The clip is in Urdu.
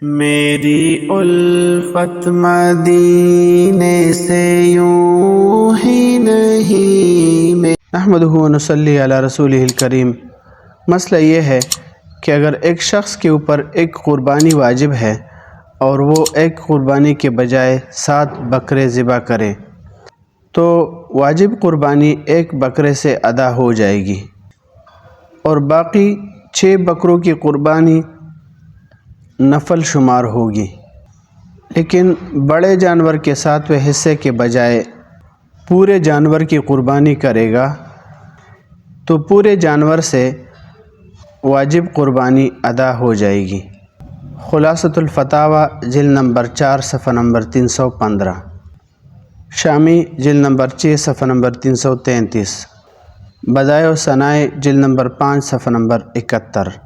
میری الفت مدینے سے یوں ہی نہیں نحمدہ و نصلی علی رسولہ الکریم۔ مسئلہ یہ ہے کہ اگر ایک شخص کے اوپر ایک قربانی واجب ہے اور وہ ایک قربانی کے بجائے 7 بکرے ذبح کرے تو واجب قربانی ایک بکرے سے ادا ہو جائے گی اور باقی 6 بکروں کی قربانی نفل شمار ہوگی، لیکن بڑے جانور کے 7ویں حصے کے بجائے پورے جانور کی قربانی کرے گا تو پورے جانور سے واجب قربانی ادا ہو جائے گی۔ خلاصۃ الفتاوی جلد نمبر 4 صفحہ نمبر 315، شامی جلد نمبر 6 صفحہ نمبر 333، بدائع و ثنائے جلد نمبر 5 صفحہ نمبر 71۔